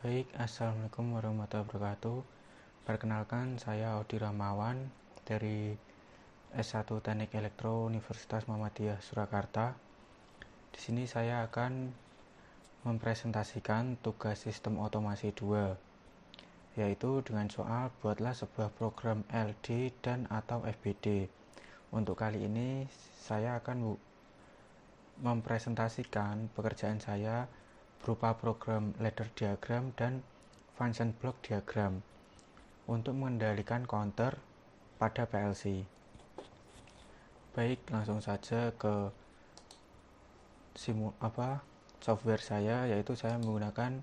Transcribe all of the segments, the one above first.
Baik, Assalamualaikum warahmatullahi wabarakatuh. Perkenalkan, saya Audi Rahmawan dari S1 Teknik Elektro Universitas Muhammadiyah Surakarta. Di sini saya akan mempresentasikan tugas sistem otomasi 2, yaitu dengan soal buatlah sebuah program LD dan atau FBD. Untuk kali ini saya akan mempresentasikan pekerjaan saya berupa program ladder diagram dan function block diagram untuk mengendalikan counter pada PLC. Baik, langsung saja ke software saya, yaitu saya menggunakan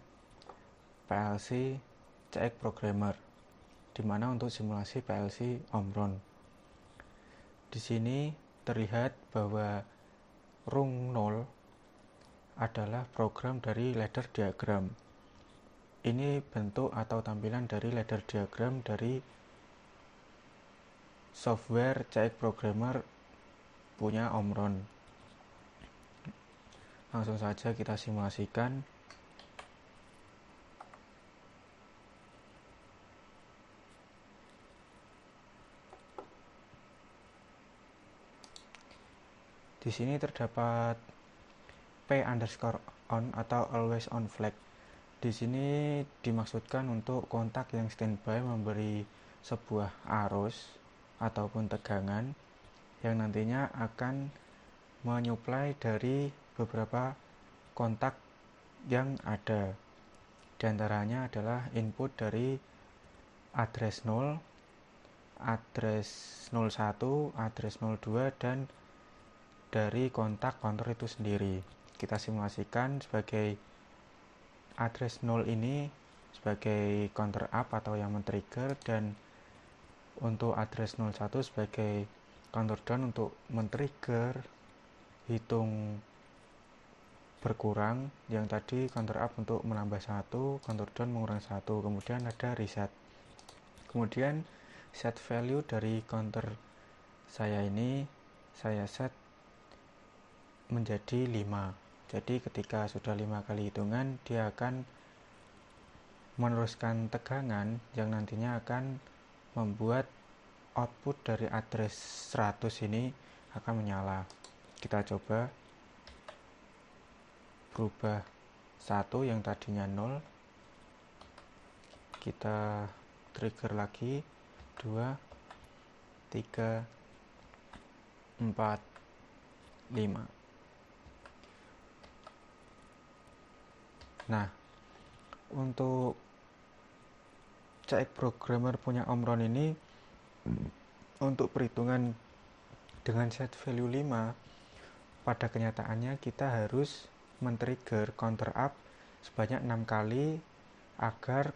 PLC CX Programmer, dimana untuk simulasi PLC Omron. Di sini terlihat bahwa rung 0 adalah program dari ladder diagram. Ini bentuk atau tampilan dari ladder diagram dari software CX Programmer punya Omron. Langsung saja kita simulasikan. Di sini terdapat P_on atau always on flag. Di sini dimaksudkan untuk kontak yang standby memberi sebuah arus ataupun tegangan yang nantinya akan menyuplai dari beberapa kontak yang ada. Di antaranya adalah input dari address 0, address 01, address 02, dan dari kontak counter itu sendiri. Kita simulasikan sebagai address 0 ini sebagai counter up atau yang men-trigger, dan untuk address 01 sebagai counter down untuk men-trigger hitung berkurang, yang tadi counter up untuk menambah 1, counter down mengurangi 1. Kemudian ada reset. Kemudian set value dari counter saya ini saya set menjadi 5. Jadi ketika sudah 5 kali hitungan, dia akan meneruskan tegangan yang nantinya akan membuat output dari address 100 ini akan menyala. Kita coba berubah 1 yang tadinya 0. Kita trigger lagi 2, 3, 4, 5. Nah, untuk CX Programmer punya Omron ini, untuk perhitungan dengan set value 5, pada kenyataannya kita harus men-trigger counter up sebanyak 6 kali agar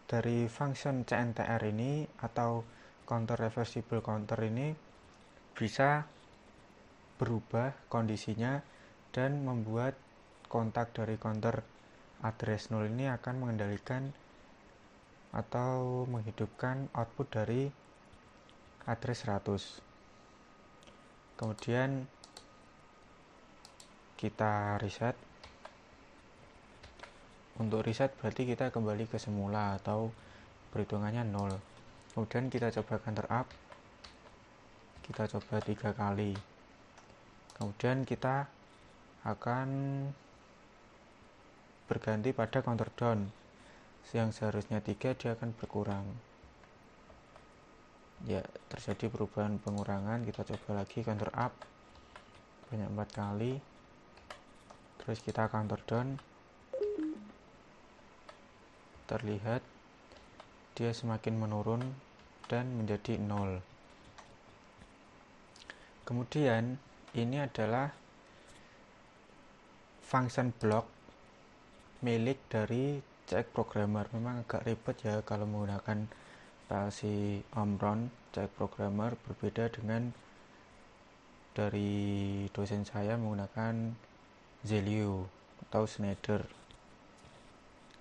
dari function CNTR ini atau counter reversible counter ini bisa berubah kondisinya dan membuat kontak dari counter address 0 ini akan mengendalikan atau menghidupkan output dari address 100. Kemudian kita reset. Untuk reset berarti kita kembali ke semula atau perhitungannya 0. Kemudian kita coba counter up. Kita coba 3 kali. Kemudian kita akan berganti pada counter down. Yang seharusnya 3, dia akan berkurang. Ya, terjadi perubahan pengurangan. Kita coba lagi counter up banyak 4 kali. Terus kita counter down. Terlihat dia semakin menurun dan menjadi 0. Kemudian ini adalah function block milik dari CX Programmer. Memang agak ribet ya kalau menggunakan PLC Omron. CX Programmer berbeda dengan dari dosen saya menggunakan Zelio atau Schneider.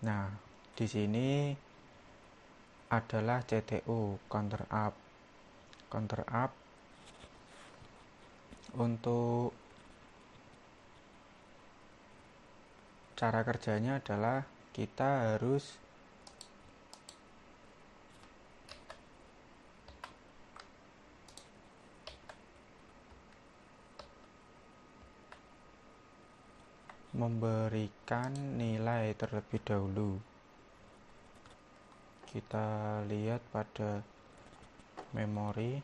Nah, di sini adalah CTU, counter up. Counter up untuk cara kerjanya adalah kita harus memberikan nilai terlebih dahulu. Kita lihat pada memori.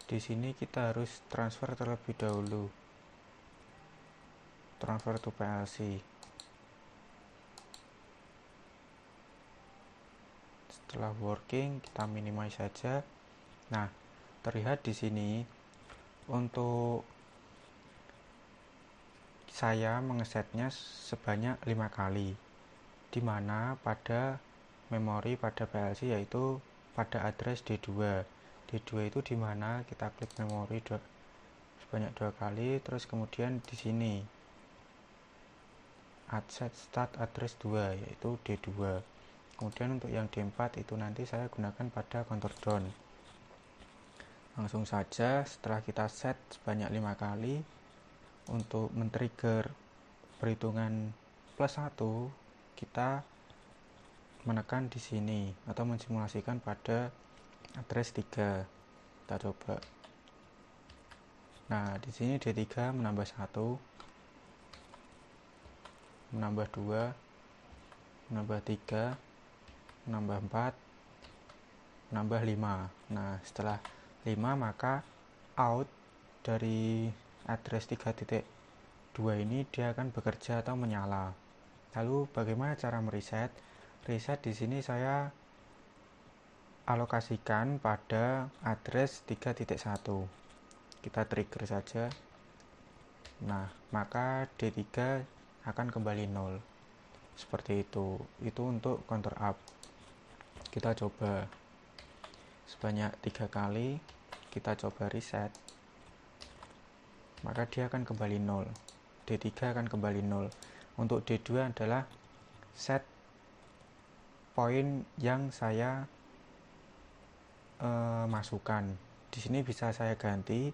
Di sini kita harus transfer terlebih dahulu. Transfer to PLC. Setelah working, kita minimize saja. Nah, terlihat di sini untuk saya mengesetnya sebanyak 5 kali, dimana pada memori pada PLC yaitu pada address D2. D2 itu dimana kita klik memori sebanyak 2 kali, terus kemudian di sini set start address 2 yaitu D2. Kemudian untuk yang D4 itu nanti saya gunakan pada counter down. Langsung saja setelah kita set sebanyak 5 kali, untuk men-trigger perhitungan plus 1, kita menekan di sini atau mensimulasikan pada address 3. Kita coba. Nah, di sini D3 menambah 1, menambah 2, menambah 3, menambah 4, menambah 5. Nah, setelah 5 maka out dari address 3.2 ini dia akan bekerja atau menyala. Lalu bagaimana cara mereset? Reset di sini saya alokasikan pada address 3.1. Kita trigger saja. Nah, maka D3 akan kembali 0. Seperti itu. Itu untuk counter up. Kita coba sebanyak 3 kali. Kita coba reset. Maka dia akan kembali 0. D3 akan kembali 0. Untuk D2 adalah set poin yang saya masukkan. Di sini bisa saya ganti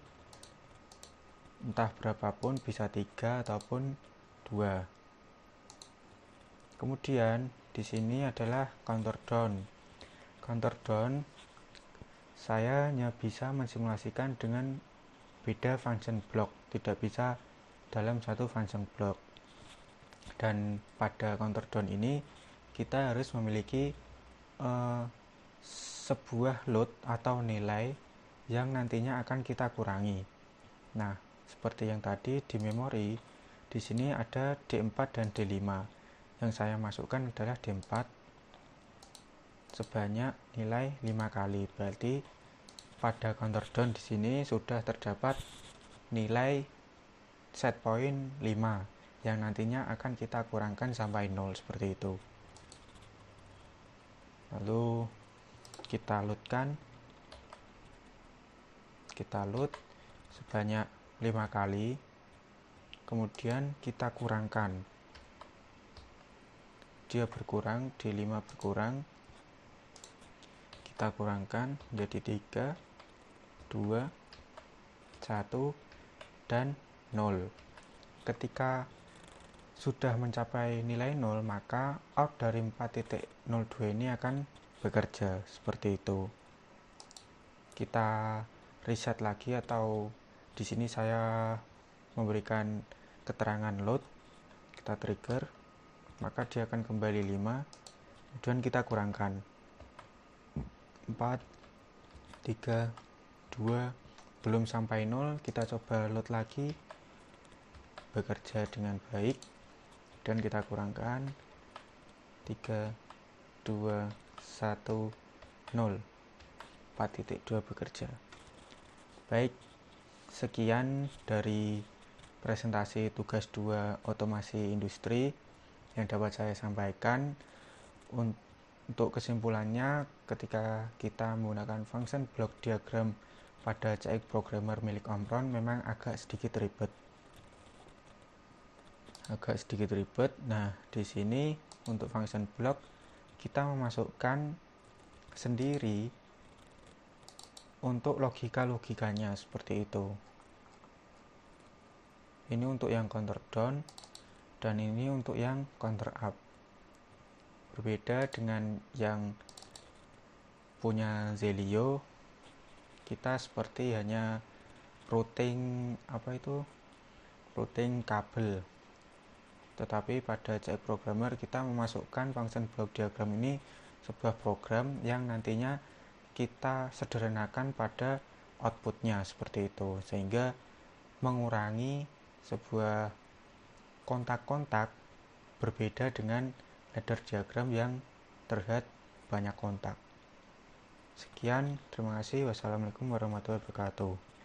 entah berapapun, bisa 3 ataupun 2. Kemudian di sini adalah counter down. Counter down saya hanya bisa mensimulasikan dengan beda function block, tidak bisa dalam satu function block. Dan pada counter down ini kita harus memiliki sebuah load atau nilai yang nantinya akan kita kurangi. Nah, seperti yang tadi di memori, di sini ada D4 dan D5. Yang saya masukkan adalah D4 sebanyak nilai 5 kali. Berarti pada counter down di sini sudah terdapat nilai set point 5 yang nantinya akan kita kurangkan sampai 0 seperti itu. Lalu kita loadkan. Kita load sebanyak 5 kali. Kemudian kita kurangkan. Dia berkurang, D5 berkurang. Kita kurangkan menjadi 3, 2, 1, dan 0. Ketika sudah mencapai nilai 0, maka out dari 4.02 ini akan bekerja seperti itu. Kita reset lagi, atau di sini saya memberikan keterangan load. Kita trigger, maka dia akan kembali 5. Kemudian kita kurangkan 4, 3, 2, belum sampai 0, kita coba load lagi, bekerja dengan baik, dan kita kurangkan 3, 2, 1, 0. 4.2 bekerja. Baik, sekian dari presentasi tugas 2 otomasi industri yang dapat saya sampaikan. Untuk kesimpulannya, ketika kita menggunakan function block diagram pada CX programmer milik Omron memang agak sedikit ribet. Nah, di sini untuk function block kita memasukkan sendiri untuk logikanya seperti itu. Ini untuk yang counter down dan ini untuk yang counter up. Berbeda dengan yang punya Zelio, kita seperti hanya routing routing kabel. Tetapi pada CX Programmer kita memasukkan function block diagram ini sebuah program yang nantinya kita sederhanakan pada outputnya seperti itu, sehingga mengurangi sebuah kontak-kontak berbeda dengan ladder diagram yang terlihat banyak kontak. Sekian, terima kasih. Wassalamualaikum warahmatullahi wabarakatuh.